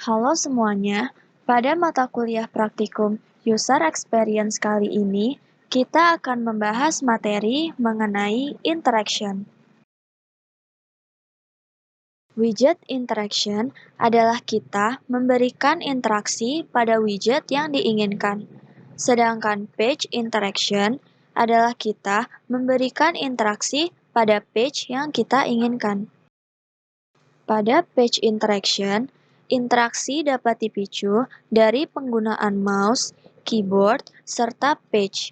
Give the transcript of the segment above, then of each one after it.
Halo semuanya, pada mata kuliah praktikum User Experience kali ini, kita akan membahas materi mengenai interaction. Widget interaction adalah kita memberikan interaksi pada widget yang diinginkan. Sedangkan page interaction adalah kita memberikan interaksi pada page yang kita inginkan. Pada page interaction, interaksi dapat dipicu dari penggunaan mouse, keyboard, serta page.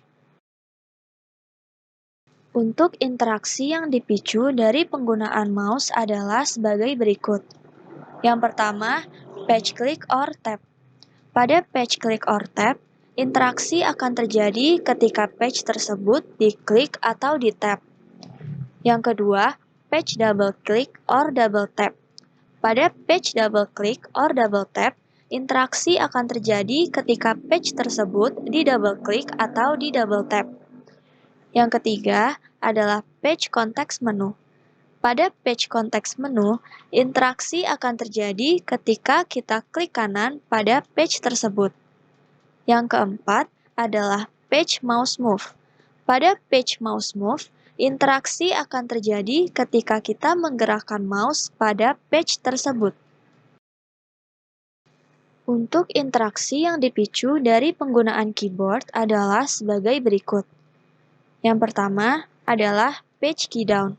Untuk interaksi yang dipicu dari penggunaan mouse adalah sebagai berikut. Yang pertama, page click or tap. Pada page click or tap, interaksi akan terjadi ketika page tersebut diklik atau di-tap. Yang kedua, page double click or double tap. Pada page double click or double tap, interaksi akan terjadi ketika page tersebut di double click atau di double tap. Yang ketiga adalah page context menu. Pada page context menu, interaksi akan terjadi ketika kita klik kanan pada page tersebut. Yang keempat adalah page mouse move. Pada page mouse move, interaksi akan terjadi ketika kita menggerakkan mouse pada page tersebut. Untuk interaksi yang dipicu dari penggunaan keyboard adalah sebagai berikut. Yang pertama adalah page key down.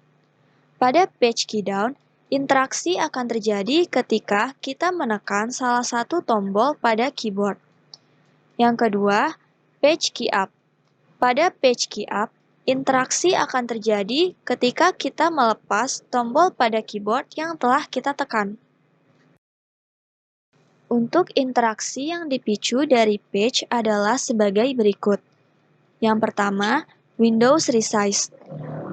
Pada page key down, interaksi akan terjadi ketika kita menekan salah satu tombol pada keyboard. Yang kedua, page key up. Pada page key up, interaksi akan terjadi ketika kita melepas tombol pada keyboard yang telah kita tekan. Untuk interaksi yang dipicu dari page adalah sebagai berikut. Yang pertama, Windows Resize.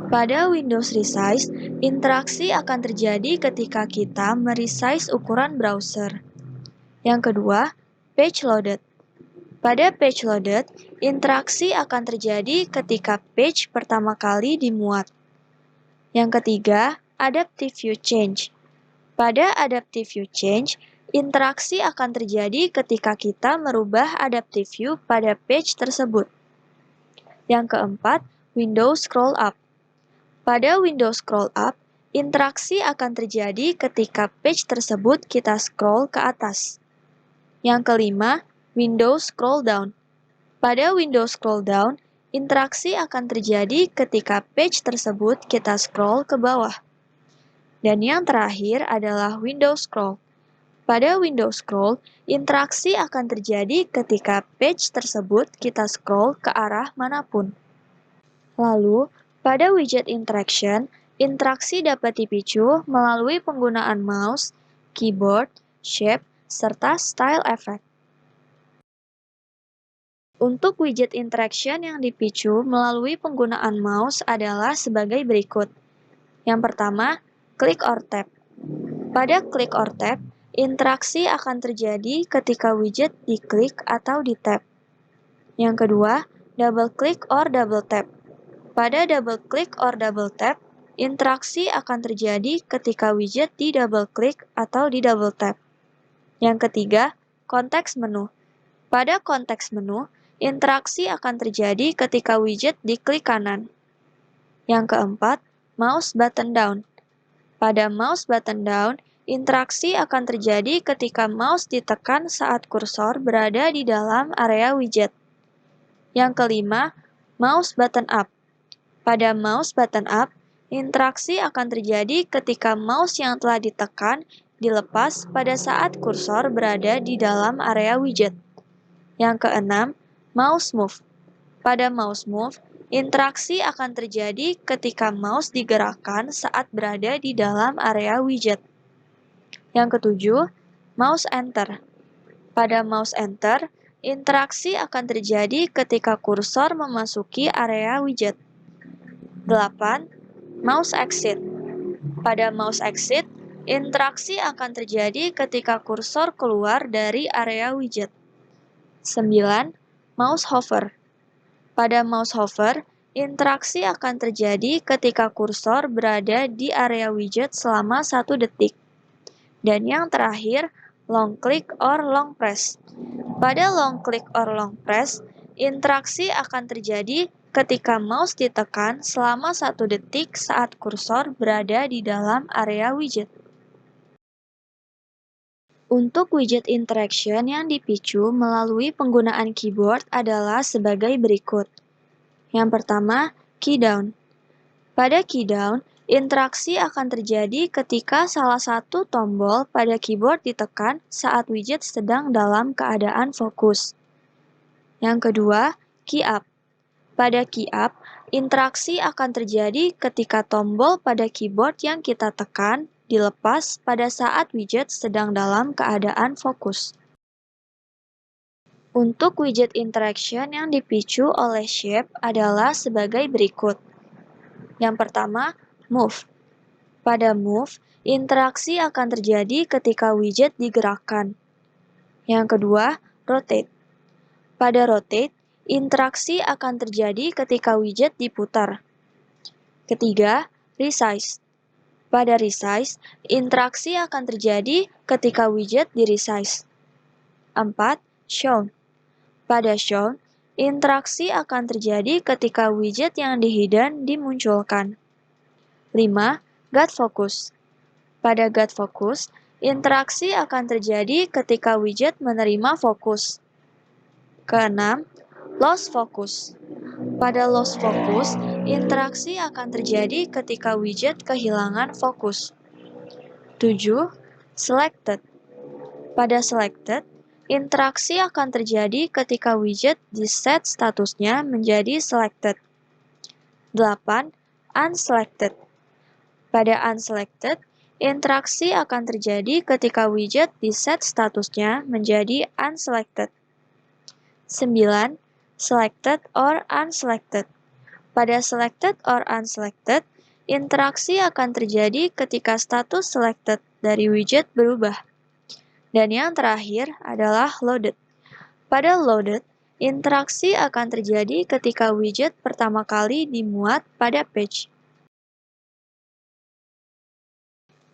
Pada Windows Resize, interaksi akan terjadi ketika kita meresize ukuran browser. Yang kedua, Page Loaded. Pada Page Loaded, interaksi akan terjadi ketika page pertama kali dimuat. Yang ketiga, Adaptive View Change. Pada Adaptive View Change, interaksi akan terjadi ketika kita merubah Adaptive View pada page tersebut. Yang keempat, Windows Scroll Up. Pada Windows Scroll Up, interaksi akan terjadi ketika page tersebut kita scroll ke atas. Yang kelima, Windows Scroll Down. Pada Windows Scroll Down, interaksi akan terjadi ketika page tersebut kita scroll ke bawah. Dan yang terakhir adalah Windows Scroll. Pada Windows Scroll, interaksi akan terjadi ketika page tersebut kita scroll ke arah manapun. Lalu, pada widget interaction, interaksi dapat dipicu melalui penggunaan mouse, keyboard, shape, serta style effect. Untuk widget interaction yang dipicu melalui penggunaan mouse adalah sebagai berikut. Yang pertama, click or tap. Pada click or tap, interaksi akan terjadi ketika widget diklik atau di-tap. Yang kedua, double click or double tap. Pada double click or double tap, interaksi akan terjadi ketika widget di double click atau di double tap. Yang ketiga, context menu. Pada context menu, interaksi akan terjadi ketika widget diklik kanan. Yang keempat, mouse button down. Pada mouse button down, interaksi akan terjadi ketika mouse ditekan saat kursor berada di dalam area widget. Yang kelima, mouse button up. Pada mouse button up, interaksi akan terjadi ketika mouse yang telah ditekan dilepas pada saat kursor berada di dalam area widget. Yang keenam, mouse move. Pada mouse move, interaksi akan terjadi ketika mouse digerakkan saat berada di dalam area widget. Yang ketujuh, mouse enter. Pada mouse enter, interaksi akan terjadi ketika kursor memasuki area widget. 8. Mouse exit. Pada mouse exit, interaksi akan terjadi ketika kursor keluar dari area widget. 9. Mouse hover. Pada mouse hover, interaksi akan terjadi ketika kursor berada di area widget selama 1 detik. Dan yang terakhir, long click or long press. Pada long click or long press, interaksi akan terjadi ketika mouse ditekan selama 1 detik saat kursor berada di dalam area widget. Untuk widget interaction yang dipicu melalui penggunaan keyboard adalah sebagai berikut. Yang pertama, key down. Pada key down, interaksi akan terjadi ketika salah satu tombol pada keyboard ditekan saat widget sedang dalam keadaan fokus. Yang kedua, key up. Pada key up, interaksi akan terjadi ketika tombol pada keyboard yang kita tekan dilepas pada saat widget sedang dalam keadaan fokus. Untuk widget interaction yang dipicu oleh shape adalah sebagai berikut. Yang pertama, move. Pada move, interaksi akan terjadi ketika widget digerakkan. Yang kedua, rotate. Pada rotate, interaksi akan terjadi ketika widget diputar. Ketiga, resize. Pada resize, interaksi akan terjadi ketika widget di-resize. 4. Shown. Pada shown, interaksi akan terjadi ketika widget yang di-hidden dimunculkan. 5. Got focus. Pada got focus, interaksi akan terjadi ketika widget menerima fokus. Keenam, lost focus. Pada lost focus, interaksi akan terjadi ketika widget kehilangan fokus. 7. Selected. Pada selected, interaksi akan terjadi ketika widget di-set statusnya menjadi selected. 8. Unselected. Pada unselected, interaksi akan terjadi ketika widget di-set statusnya menjadi unselected. 9. Selected or unselected. Pada selected or unselected, interaksi akan terjadi ketika status selected dari widget berubah. Dan yang terakhir adalah loaded. Pada loaded, interaksi akan terjadi ketika widget pertama kali dimuat pada page.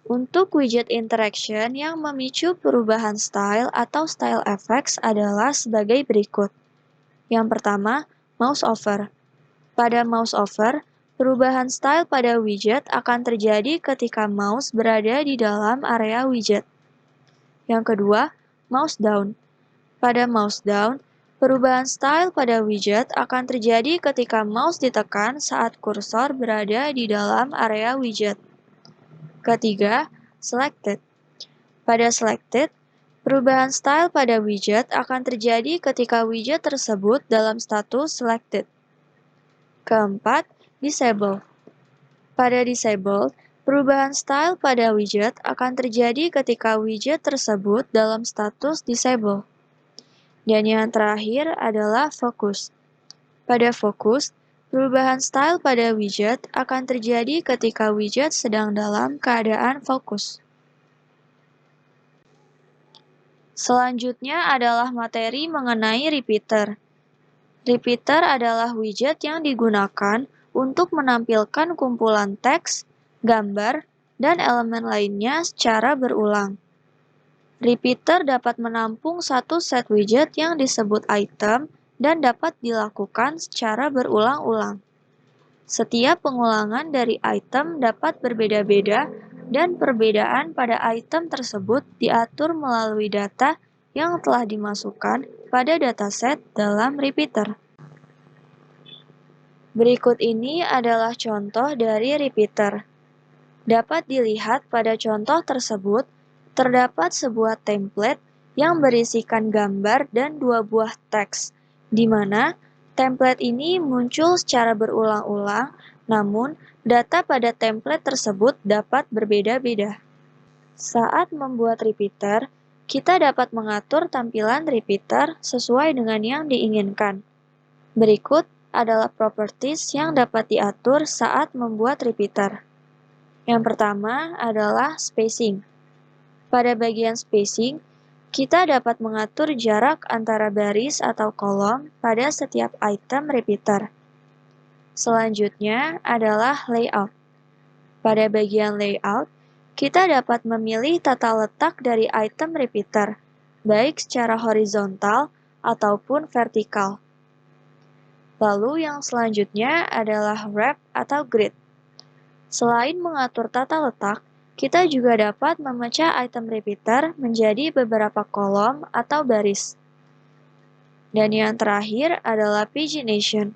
Untuk widget interaction yang memicu perubahan style atau style effects adalah sebagai berikut. Yang pertama, mouse over. Pada mouse over, perubahan style pada widget akan terjadi ketika mouse berada di dalam area widget. Yang kedua, mouse down. Pada mouse down, perubahan style pada widget akan terjadi ketika mouse ditekan saat kursor berada di dalam area widget. Ketiga, selected. Pada selected, perubahan style pada widget akan terjadi ketika widget tersebut dalam status selected. Keempat, disable. Pada disable, perubahan style pada widget akan terjadi ketika widget tersebut dalam status disable. Dan yang terakhir adalah focus. Pada focus, perubahan style pada widget akan terjadi ketika widget sedang dalam keadaan fokus. Selanjutnya adalah materi mengenai repeater. Repeater adalah widget yang digunakan untuk menampilkan kumpulan teks, gambar, dan elemen lainnya secara berulang. Repeater dapat menampung satu set widget yang disebut item dan dapat dilakukan secara berulang-ulang. Setiap pengulangan dari item dapat berbeda-beda dan perbedaan pada item tersebut diatur melalui data yang telah dimasukkan pada dataset dalam repeater. Berikut ini adalah contoh dari repeater. Dapat dilihat pada contoh tersebut, terdapat sebuah template yang berisikan gambar dan 2 buah teks, di mana template ini muncul secara berulang-ulang, namun data pada template tersebut dapat berbeda-beda. Saat membuat repeater, kita dapat mengatur tampilan repeater sesuai dengan yang diinginkan. Berikut adalah properties yang dapat diatur saat membuat repeater. Yang pertama adalah spacing. Pada bagian spacing, kita dapat mengatur jarak antara baris atau kolom pada setiap item repeater. Selanjutnya adalah layout. Pada bagian layout, Kita dapat memilih tata letak dari item repeater, baik secara horizontal ataupun vertikal. Lalu yang selanjutnya adalah wrap atau grid. Selain mengatur tata letak, kita juga dapat memecah item repeater menjadi beberapa kolom atau baris. Dan yang terakhir adalah pagination.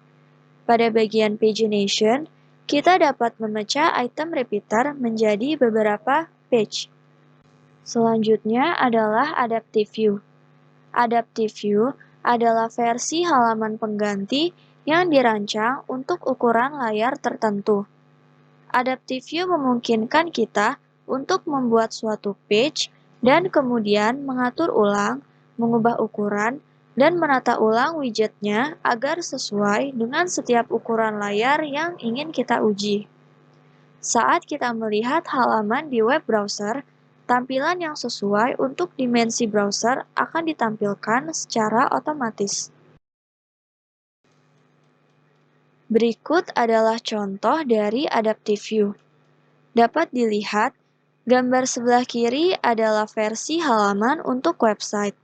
Pada bagian pagination, kita dapat memecah item repeater menjadi beberapa page. Selanjutnya adalah adaptive view. Adaptive view adalah versi halaman pengganti yang dirancang untuk ukuran layar tertentu. Adaptive view memungkinkan kita untuk membuat suatu page dan kemudian mengatur ulang, mengubah ukuran, dan menata ulang widgetnya agar sesuai dengan setiap ukuran layar yang ingin kita uji. Saat kita melihat halaman di web browser, tampilan yang sesuai untuk dimensi browser akan ditampilkan secara otomatis. Berikut adalah contoh dari adaptive view. Dapat dilihat, gambar sebelah kiri adalah versi halaman untuk website,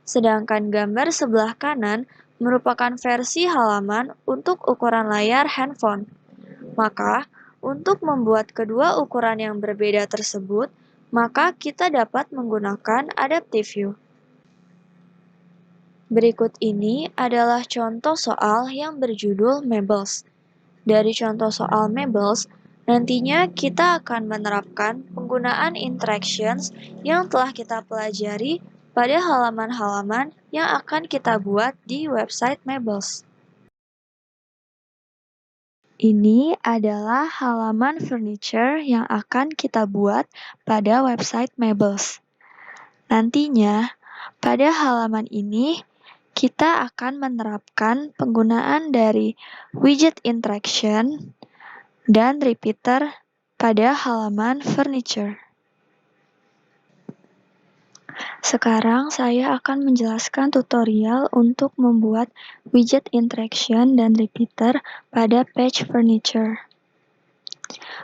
sedangkan gambar sebelah kanan merupakan versi halaman untuk ukuran layar handphone. Maka, untuk membuat kedua ukuran yang berbeda tersebut, maka kita dapat menggunakan adaptive view. Berikut ini adalah contoh soal yang berjudul Mabels. Dari contoh soal Mabels, nantinya kita akan menerapkan penggunaan interactions yang telah kita pelajari pada halaman-halaman yang akan kita buat di website Mabels. Ini adalah halaman furniture yang akan kita buat pada website Mabels. Nantinya, pada halaman ini, kita akan menerapkan penggunaan dari widget interaction dan repeater pada halaman furniture. Sekarang saya akan menjelaskan tutorial untuk membuat widget interaction dan repeater pada page furniture.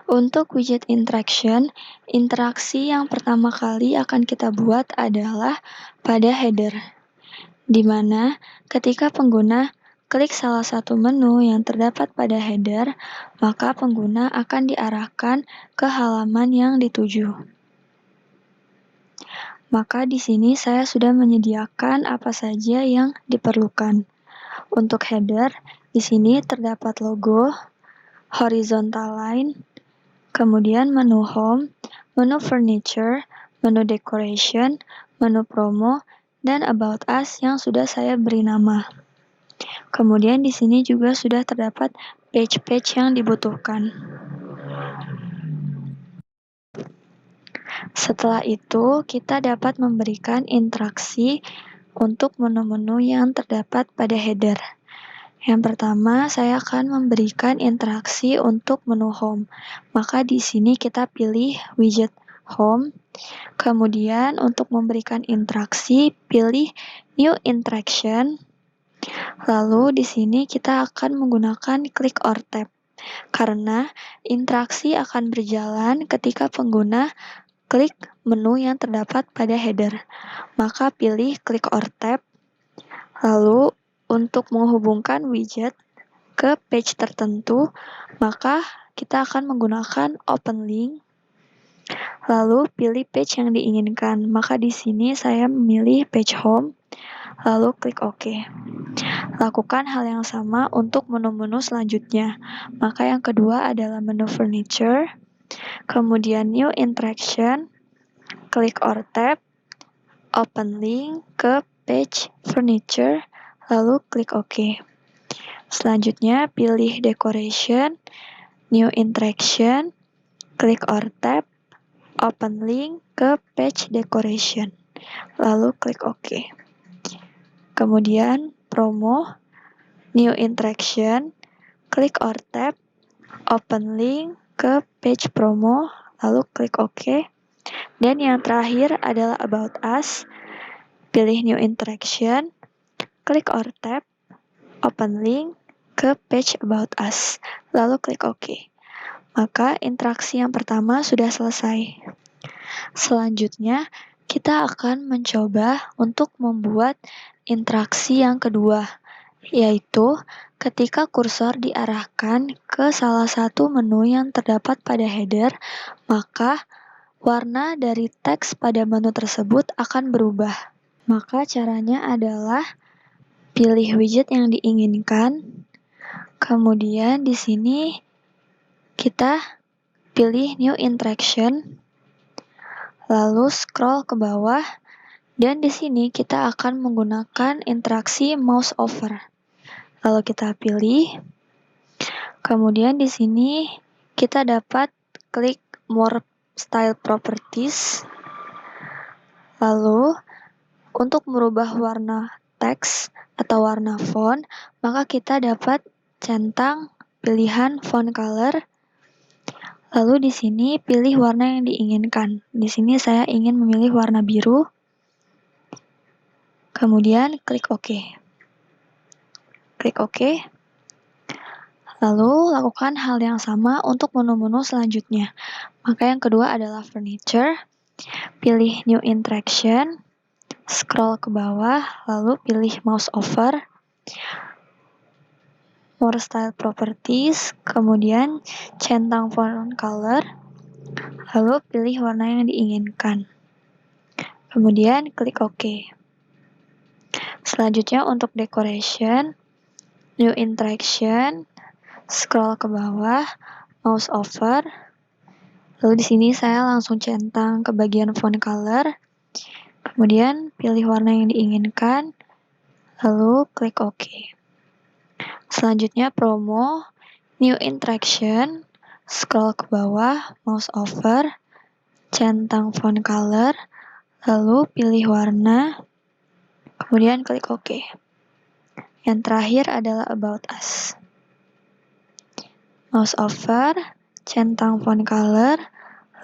Untuk widget interaction, interaksi yang pertama kali akan kita buat adalah pada header, di mana ketika pengguna klik salah satu menu yang terdapat pada header, maka pengguna akan diarahkan ke halaman yang dituju. Maka di sini saya sudah menyediakan apa saja yang diperlukan. Untuk header, di sini terdapat logo, horizontal line, kemudian menu home, menu furniture, menu decoration, menu promo, dan about us yang sudah saya beri nama. Kemudian di sini juga sudah terdapat page-page yang dibutuhkan. Setelah itu, kita dapat memberikan interaksi untuk menu-menu yang terdapat pada header. Yang pertama, saya akan memberikan interaksi untuk menu home. Maka di sini kita pilih widget home. Kemudian untuk memberikan interaksi, pilih new interaction. Lalu di sini kita akan menggunakan click or tap. Karena interaksi akan berjalan ketika pengguna klik menu yang terdapat pada header. Maka pilih click or tap. Lalu untuk menghubungkan widget ke page tertentu, maka kita akan menggunakan open link. Lalu pilih page yang diinginkan. Maka di sini saya memilih page home, lalu klik OK. Lakukan hal yang sama untuk menu-menu selanjutnya. Maka yang kedua adalah menu furniture, kemudian new interaction, click or tap, open link ke page furniture, lalu klik OK. Selanjutnya pilih decoration, new interaction, click or tap, open link ke page decoration, lalu klik OK. Kemudian promo, new interaction, klik or tap, open link ke page promo, lalu klik OK. Dan yang terakhir adalah about us, pilih new interaction, klik or tap, open link ke page about us, lalu klik OK. Maka interaksi yang pertama sudah selesai. Selanjutnya, kita akan mencoba untuk membuat interaksi yang kedua, yaitu ketika kursor diarahkan ke salah satu menu yang terdapat pada header, maka warna dari teks pada menu tersebut akan berubah. Maka caranya adalah pilih widget yang diinginkan, kemudian di sini kita pilih New Interaction, lalu scroll ke bawah, dan di sini kita akan menggunakan interaksi mouse over. Lalu kita pilih, kemudian di sini kita dapat klik More Style Properties. Lalu untuk merubah warna teks atau warna font, maka kita dapat centang pilihan font color. Lalu di sini pilih warna yang diinginkan. Di sini saya ingin memilih warna biru. Kemudian klik OK. Klik OK. Lalu lakukan hal yang sama untuk menu-menu selanjutnya. Maka yang kedua adalah furniture. Pilih New Interaction. Scroll ke bawah, lalu pilih mouse over. More Style Properties, kemudian centang font color, lalu pilih warna yang diinginkan. Kemudian klik OK. Selanjutnya untuk decoration, New Interaction, scroll ke bawah, mouse over. Lalu di sini saya langsung centang ke bagian font color. Kemudian pilih warna yang diinginkan, lalu klik OK. Selanjutnya promo, New Interaction, scroll ke bawah, mouse over, centang font color, lalu pilih warna, kemudian klik OK. Yang terakhir adalah About Us. Mouse over, centang font color,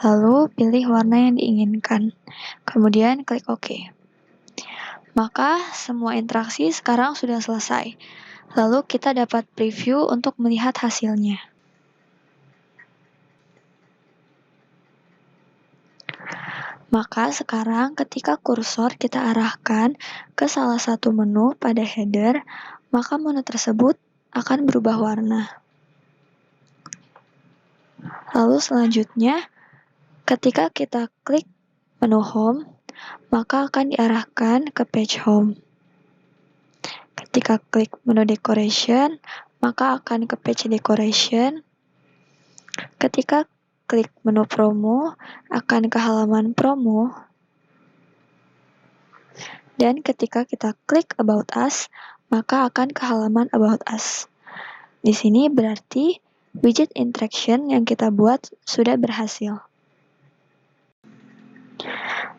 lalu pilih warna yang diinginkan, kemudian klik OK. Maka semua interaksi sekarang sudah selesai. Lalu kita dapat preview untuk melihat hasilnya. Maka sekarang ketika kursor kita arahkan ke salah satu menu pada header, maka menu tersebut akan berubah warna. Lalu selanjutnya, ketika kita klik menu home, maka akan diarahkan ke page home. Ketika klik menu decoration, maka akan ke page decoration. Ketika klik menu promo, akan ke halaman promo. Dan ketika kita klik About Us, maka akan ke halaman About Us. Di sini berarti widget interaction yang kita buat sudah berhasil.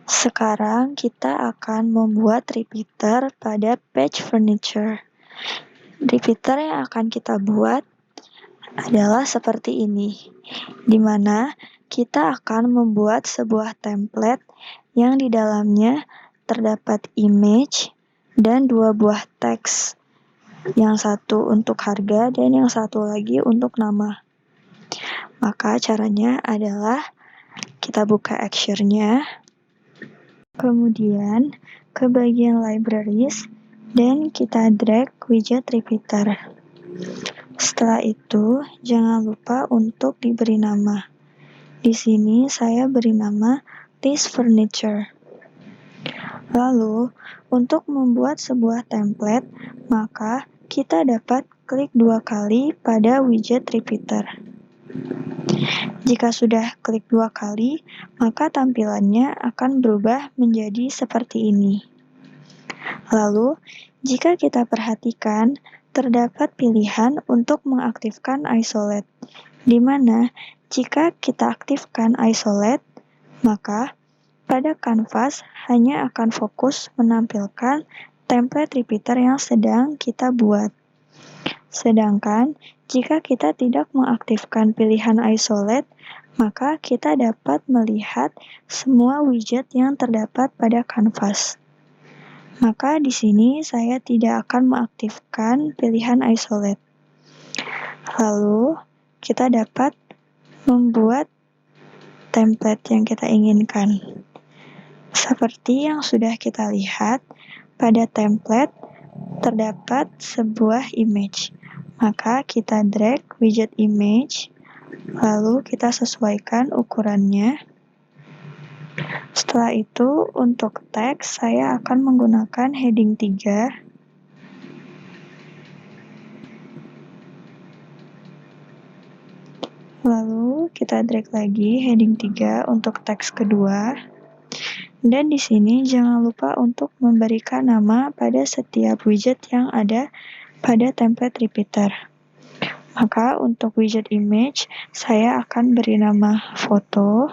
Sekarang kita akan membuat repeater pada page furniture. Repeater yang akan kita buat adalah seperti ini, di mana kita akan membuat sebuah template yang di dalamnya terdapat image dan dua buah teks. Yang satu untuk harga dan yang satu lagi untuk nama. Maka caranya adalah kita buka Axure-nya, kemudian ke bagian libraries, dan kita drag widget repeater. Setelah itu, jangan lupa untuk diberi nama. Di sini saya beri nama List Furniture. Lalu, untuk membuat sebuah template, maka kita dapat klik 2 kali pada widget repeater. Jika sudah klik 2 kali, maka tampilannya akan berubah menjadi seperti ini. Lalu, jika kita perhatikan, terdapat pilihan untuk mengaktifkan isolate, di mana jika kita aktifkan isolate, maka pada kanvas hanya akan fokus menampilkan template repeater yang sedang kita buat. Sedangkan jika kita tidak mengaktifkan pilihan isolate, maka kita dapat melihat semua widget yang terdapat pada kanvas. Maka di sini saya tidak akan mengaktifkan pilihan isolate. Lalu kita dapat membuat template yang kita inginkan. Seperti yang sudah kita lihat, pada template terdapat sebuah image. Maka kita drag widget image, lalu kita sesuaikan ukurannya. Setelah itu, untuk teks saya akan menggunakan heading 3. Lalu kita drag lagi heading 3 untuk teks kedua. Dan di sini jangan lupa untuk memberikan nama pada setiap widget yang ada pada template repeater. Maka untuk widget image, saya akan beri nama foto.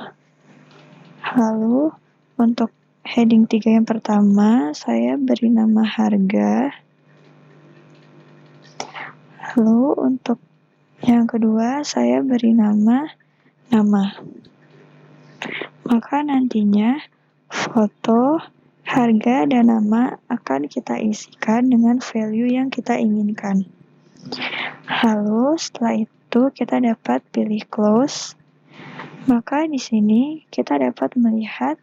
Lalu untuk heading 3 yang pertama, saya beri nama harga. Lalu untuk yang kedua, saya beri nama. Maka nantinya foto, harga, dan nama akan kita isikan dengan value yang kita inginkan. Lalu setelah itu kita dapat pilih close. Maka di sini kita dapat melihat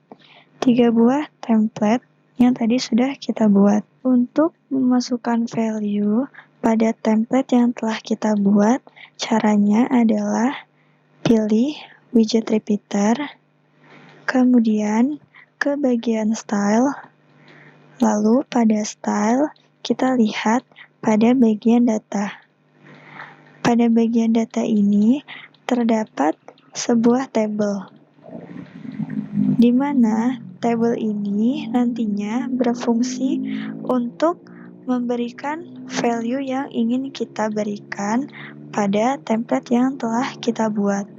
3 buah template yang tadi sudah kita buat. Untuk memasukkan value pada template yang telah kita buat, caranya adalah pilih widget repeater, kemudian ke bagian style, lalu pada style kita lihat pada bagian data. Pada bagian data ini terdapat sebuah tabel, di mana tabel ini nantinya berfungsi untuk memberikan value yang ingin kita berikan pada template yang telah kita buat.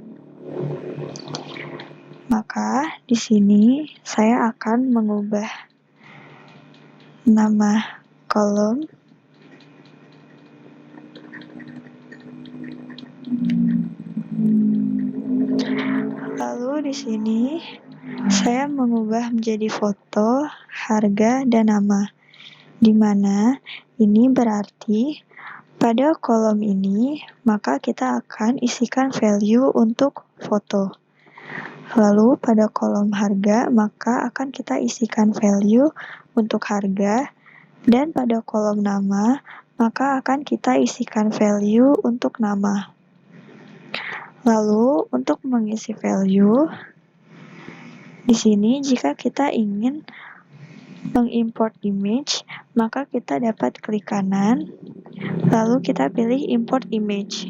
Maka di sini saya akan mengubah nama kolom. Lalu di sini saya mengubah menjadi foto, harga, dan nama. Di mana ini berarti pada kolom ini maka kita akan isikan value untuk foto. Lalu pada kolom harga maka akan kita isikan value untuk harga, dan pada kolom nama maka akan kita isikan value untuk nama. Lalu untuk mengisi value di sini jika kita ingin mengimport image, maka kita dapat klik kanan, lalu kita pilih import image.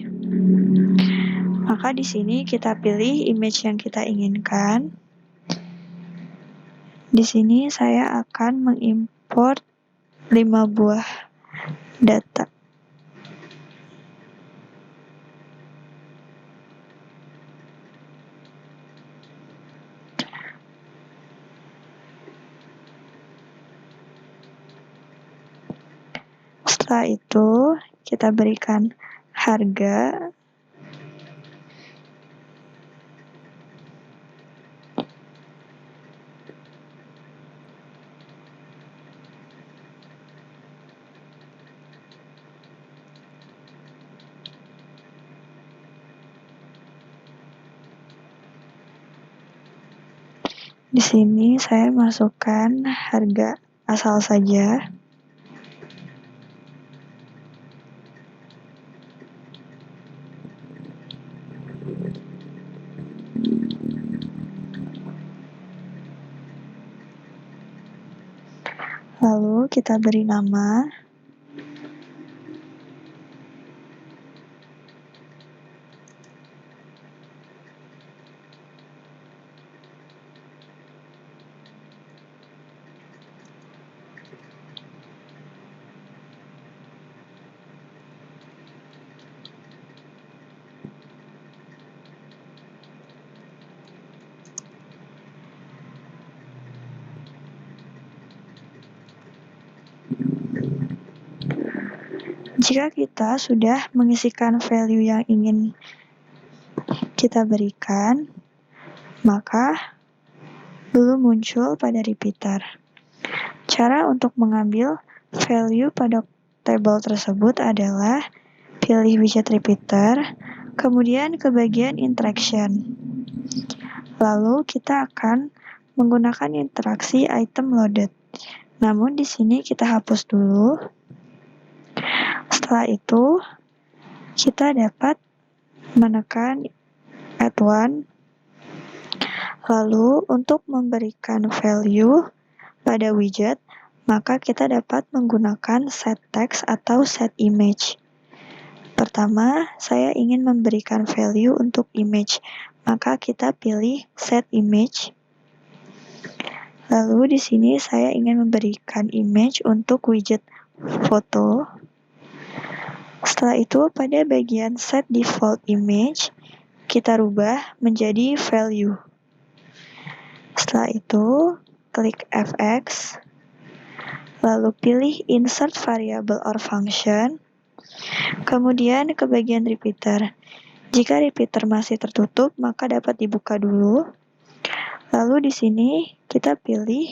Maka di sini kita pilih image yang kita inginkan. Di sini saya akan mengimport 5 buah data. Setelah itu kita berikan harga. Di sini saya masukkan harga asal saja. Lalu kita beri nama. Jika kita sudah mengisikan value yang ingin kita berikan, maka belum muncul pada repeater. Cara untuk mengambil value pada tabel tersebut adalah pilih widget repeater, kemudian ke bagian interaction. Lalu kita akan menggunakan interaksi item loaded. Namun di sini kita hapus dulu. Setelah itu, kita dapat menekan add one. Lalu untuk memberikan value pada widget, maka kita dapat menggunakan set text atau set image. Pertama, saya ingin memberikan value untuk image, maka kita pilih set image. Lalu di sini saya ingin memberikan image untuk widget foto. Setelah itu pada bagian set default image, kita rubah menjadi value. Setelah itu, klik FX, lalu pilih insert variable or function, kemudian ke bagian repeater. Jika repeater masih tertutup, maka dapat dibuka dulu. Lalu di sini kita pilih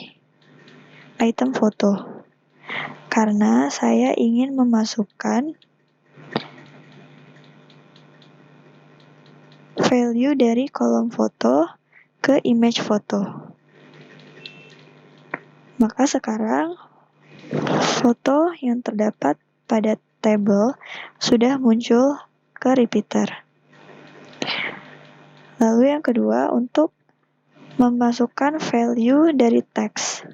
item foto. Karena saya ingin memasukkan value dari kolom foto ke image foto. Maka sekarang foto yang terdapat pada tabel sudah muncul ke repeater. Lalu yang kedua, untuk memasukkan value dari teks.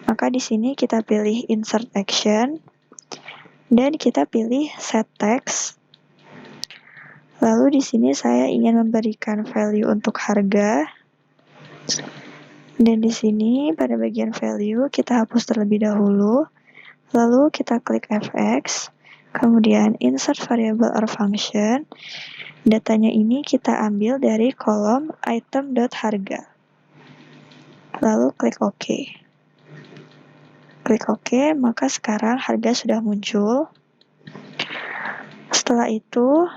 Maka di sini kita pilih insert action dan kita pilih set text. Lalu di sini saya ingin memberikan value untuk harga. Dan di sini pada bagian value kita hapus terlebih dahulu. Lalu kita klik FX, kemudian insert variable or function. Datanya ini kita ambil dari kolom item.harga. Lalu klik OK. Klik OK, maka sekarang harga sudah muncul. Setelah itu,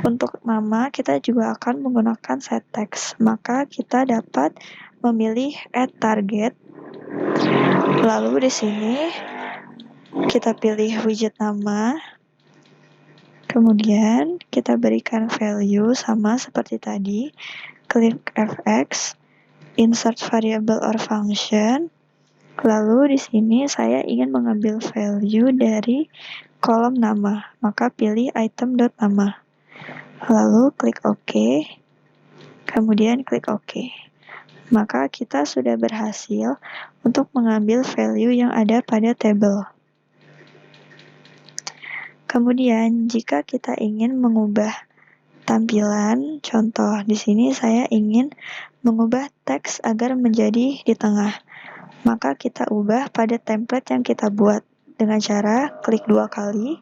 untuk nama kita juga akan menggunakan set text. Maka kita dapat memilih add target. Lalu di sini kita pilih widget nama. Kemudian kita berikan value sama seperti tadi. Klik FX, insert variable or function. Lalu di sini saya ingin mengambil value dari kolom nama, maka pilih item.nama. Lalu klik OK, kemudian klik OK. Maka kita sudah berhasil untuk mengambil value yang ada pada tabel. Kemudian jika kita ingin mengubah tampilan, contoh di sini saya ingin mengubah teks agar menjadi di tengah. Maka kita ubah pada template yang kita buat dengan cara klik 2 kali.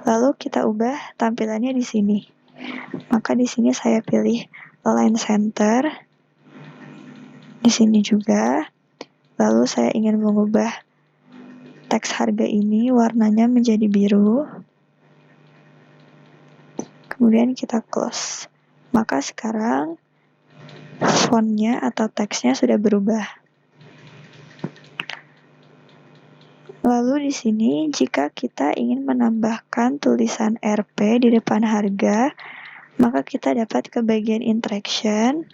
Lalu kita ubah tampilannya di sini. Maka di sini saya pilih align center. Di sini juga. Lalu saya ingin mengubah teks harga ini warnanya menjadi biru. Kemudian kita close. Maka sekarang fontnya atau teksnya sudah berubah. Lalu di sini jika kita ingin menambahkan tulisan RP di depan harga, maka kita dapat ke bagian interaction.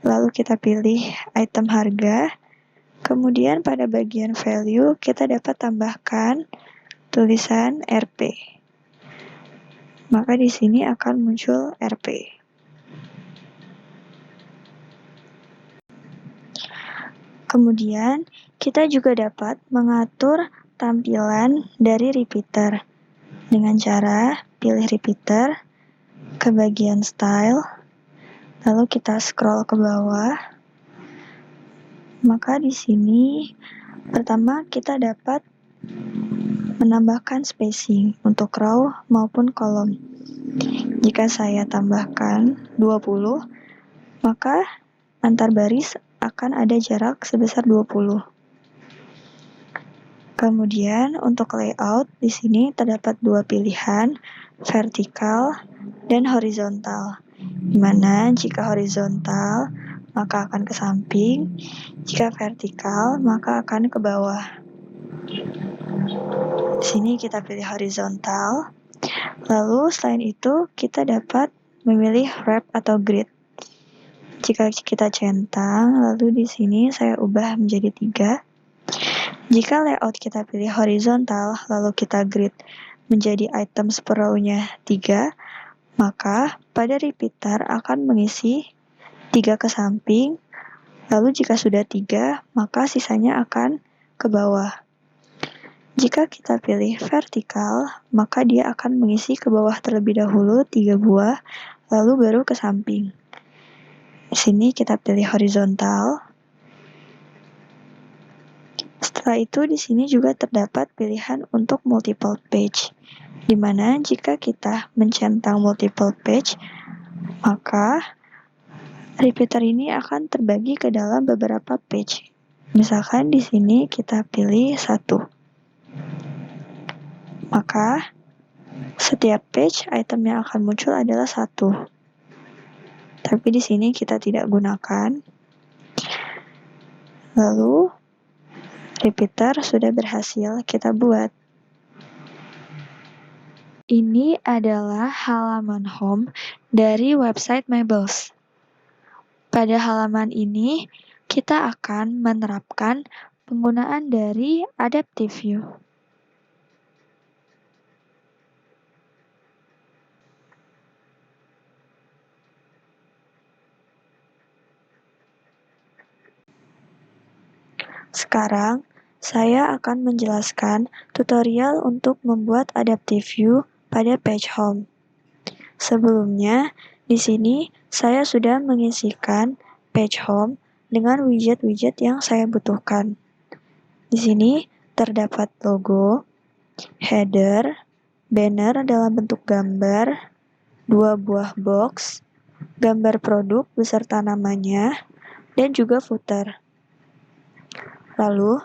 Lalu kita pilih item harga. Kemudian pada bagian value kita dapat tambahkan tulisan RP. Maka di sini akan muncul RP. Kemudian, kita juga dapat mengatur tampilan dari repeater dengan cara pilih repeater ke bagian style, lalu kita scroll ke bawah. Maka di sini pertama kita dapat menambahkan spacing untuk row maupun kolom. Jika saya tambahkan 20, maka antar baris akan ada jarak sebesar 20. Kemudian untuk layout di sini terdapat 2 pilihan, vertikal dan horizontal. Di mana jika horizontal maka akan ke samping, jika vertikal maka akan ke bawah. Di sini kita pilih horizontal. Lalu selain itu kita dapat memilih wrap atau grid. Jika kita centang, lalu di sini saya ubah menjadi 3. Jika layout kita pilih horizontal, lalu kita grid menjadi items per row-nya 3, maka pada repeater akan mengisi 3 ke samping, lalu jika sudah 3, maka sisanya akan ke bawah. Jika kita pilih vertikal, maka dia akan mengisi ke bawah terlebih dahulu 3 buah, lalu baru ke samping. Di sini kita pilih horizontal. Setelah itu di sini juga terdapat pilihan untuk multiple page, di mana jika kita mencentang multiple page, maka repeater ini akan terbagi ke dalam beberapa page. Misalkan di sini kita pilih 1. Maka setiap page item yang akan muncul adalah 1. Tapi di sini kita tidak gunakan. Lalu repeater sudah berhasil kita buat. Ini adalah halaman home dari website Mebels. Pada halaman ini, kita akan menerapkan penggunaan dari Adaptive View. Sekarang, saya akan menjelaskan tutorial untuk membuat Adaptive View pada page home. Sebelumnya, di sini saya sudah mengisikan page home dengan widget-widget yang saya butuhkan. Di sini terdapat logo, header, banner dalam bentuk gambar, 2 buah box, gambar produk beserta namanya, dan juga footer. Lalu,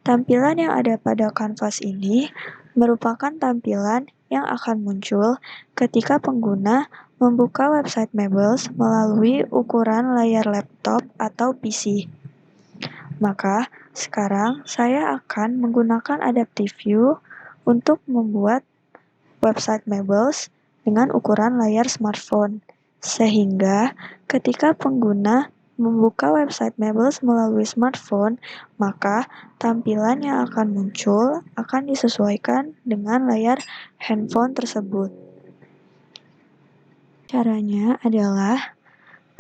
tampilan yang ada pada kanvas ini merupakan tampilan yang akan muncul ketika pengguna membuka website Mebels melalui ukuran layar laptop atau PC. Maka, sekarang saya akan menggunakan Adaptive View untuk membuat website Mebels dengan ukuran layar smartphone, sehingga ketika pengguna membuka website Mebels melalui smartphone, maka tampilan yang akan muncul akan disesuaikan dengan layar handphone tersebut. Caranya adalah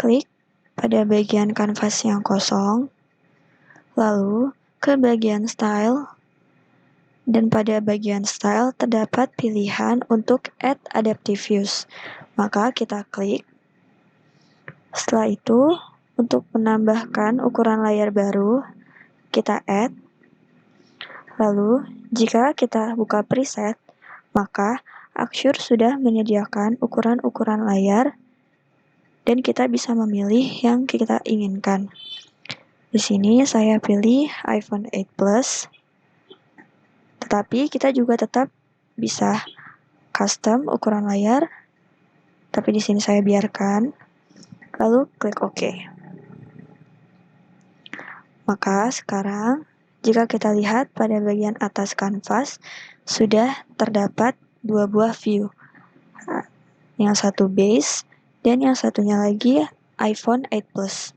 klik pada bagian kanvas yang kosong, lalu ke bagian style, dan pada bagian style terdapat pilihan untuk Add Adaptive Views. Maka kita klik. Setelah itu, untuk menambahkan ukuran layar baru, kita add. Lalu, jika kita buka preset, maka Axure sudah menyediakan ukuran-ukuran layar dan kita bisa memilih yang kita inginkan. Di sini saya pilih iPhone 8 Plus. Tetapi kita juga tetap bisa custom ukuran layar, tapi di sini saya biarkan. Lalu klik OK. Maka sekarang, jika kita lihat pada bagian atas kanvas, sudah terdapat 2 buah view. Yang satu base, dan yang satunya lagi iPhone 8 Plus.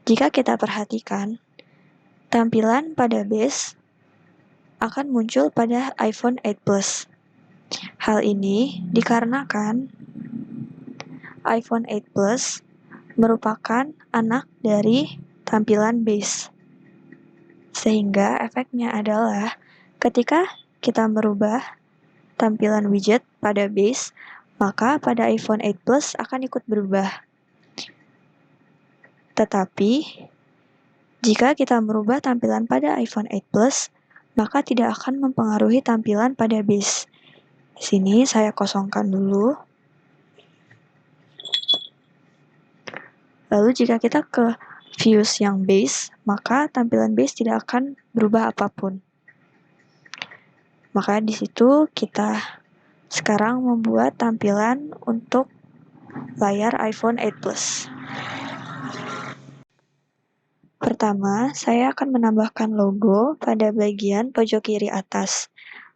Jika kita perhatikan, tampilan pada base akan muncul pada iPhone 8 Plus. Hal ini dikarenakan iPhone 8 Plus merupakan anak dari tampilan base. Sehingga efeknya adalah ketika kita merubah tampilan widget pada base, maka pada iPhone 8 Plus akan ikut berubah. Tetapi, jika kita merubah tampilan pada iPhone 8 Plus, maka tidak akan mempengaruhi tampilan pada base. Di sini saya kosongkan dulu. Lalu jika kita ke views yang base, maka tampilan base tidak akan berubah apapun. Maka di situ kita sekarang membuat tampilan untuk layar iPhone 8 Plus. Pertama, saya akan menambahkan logo pada bagian pojok kiri atas.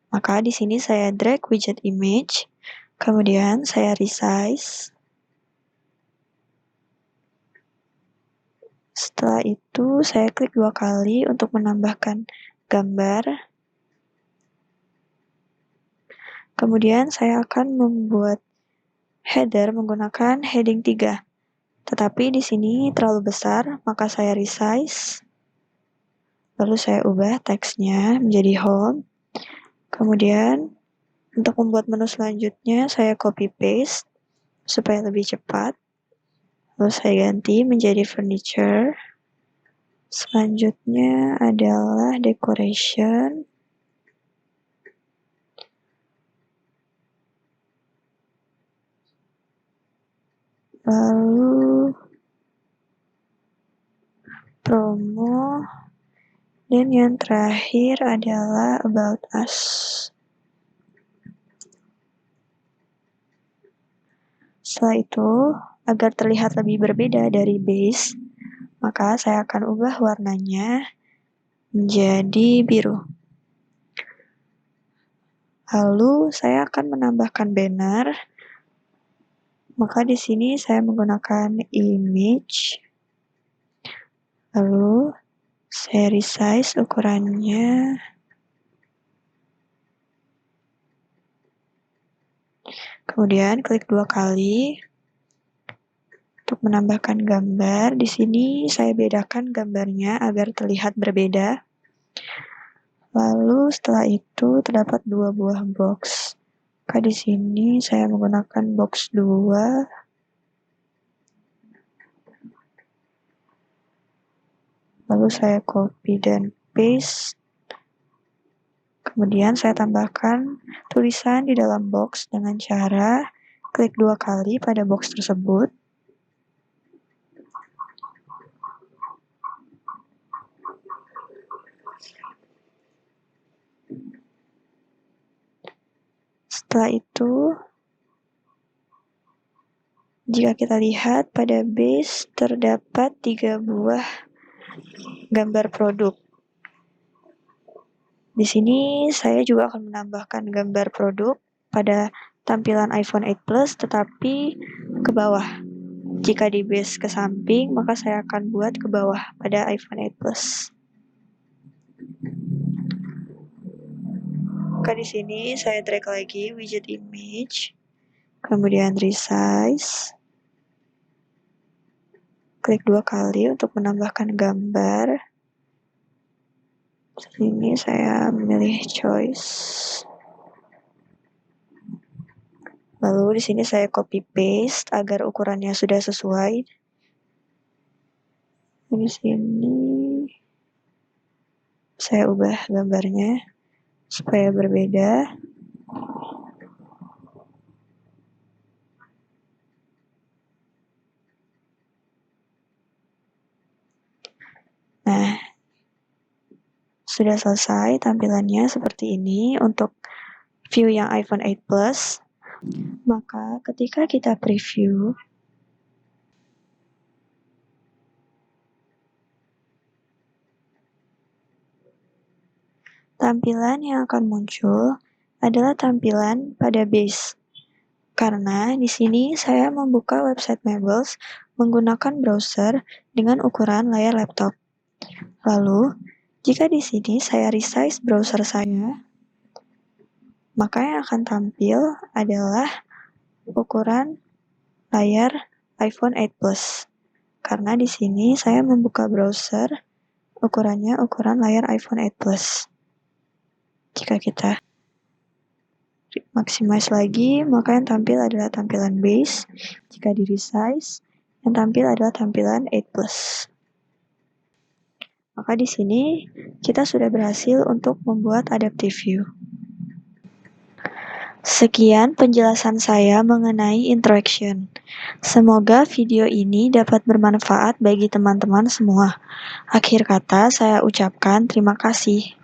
Maka di sini saya drag widget image, kemudian saya resize. Setelah itu, saya klik 2 kali untuk menambahkan gambar. Kemudian saya akan membuat header menggunakan heading 3. Tetapi di sini terlalu besar, maka saya resize. Lalu saya ubah teksnya menjadi home. Kemudian untuk membuat menu selanjutnya, saya copy paste supaya lebih cepat. Lalu saya ganti menjadi furniture. Selanjutnya adalah decoration. Lalu promo. Dan yang terakhir adalah about us. Setelah itu, agar terlihat lebih berbeda dari base, maka saya akan ubah warnanya menjadi biru. Lalu saya akan menambahkan banner. Maka di sini saya menggunakan image. Lalu saya resize ukurannya. Kemudian klik 2 kali untuk menambahkan gambar. Di sini saya bedakan gambarnya agar terlihat berbeda. Lalu setelah itu terdapat 2 buah box. Maka di sini saya menggunakan box 2. Lalu saya copy dan paste. Kemudian saya tambahkan tulisan di dalam box dengan cara klik 2 kali pada box tersebut. Setelah itu, jika kita lihat pada base terdapat 3 buah gambar produk. Di sini saya juga akan menambahkan gambar produk pada tampilan iPhone 8 Plus tetapi ke bawah. Jika di base ke samping, maka saya akan buat ke bawah pada iPhone 8 Plus. Maka di sini saya drag lagi widget image, kemudian resize. Klik 2 kali untuk menambahkan gambar. Sini saya memilih choice. Lalu di sini saya copy paste agar ukurannya sudah sesuai. Di sini saya ubah gambarnya supaya berbeda. Nah, sudah selesai tampilannya seperti ini untuk view yang iPhone 8 Plus. Maka ketika kita preview, tampilan yang akan muncul adalah tampilan pada base. Karena di sini saya membuka website Mabels menggunakan browser dengan ukuran layar laptop. Lalu, jika di sini saya resize browser saya, maka yang akan tampil adalah ukuran layar iPhone 8 Plus. Karena di sini saya membuka browser ukurannya ukuran layar iPhone 8 Plus. Jika kita maximize lagi, maka yang tampil adalah tampilan base. Jika di resize, yang tampil adalah tampilan 8 Plus. Maka di sini kita sudah berhasil untuk membuat adaptive view. Sekian penjelasan saya mengenai interaction. Semoga video ini dapat bermanfaat bagi teman-teman semua. Akhir kata, saya ucapkan terima kasih.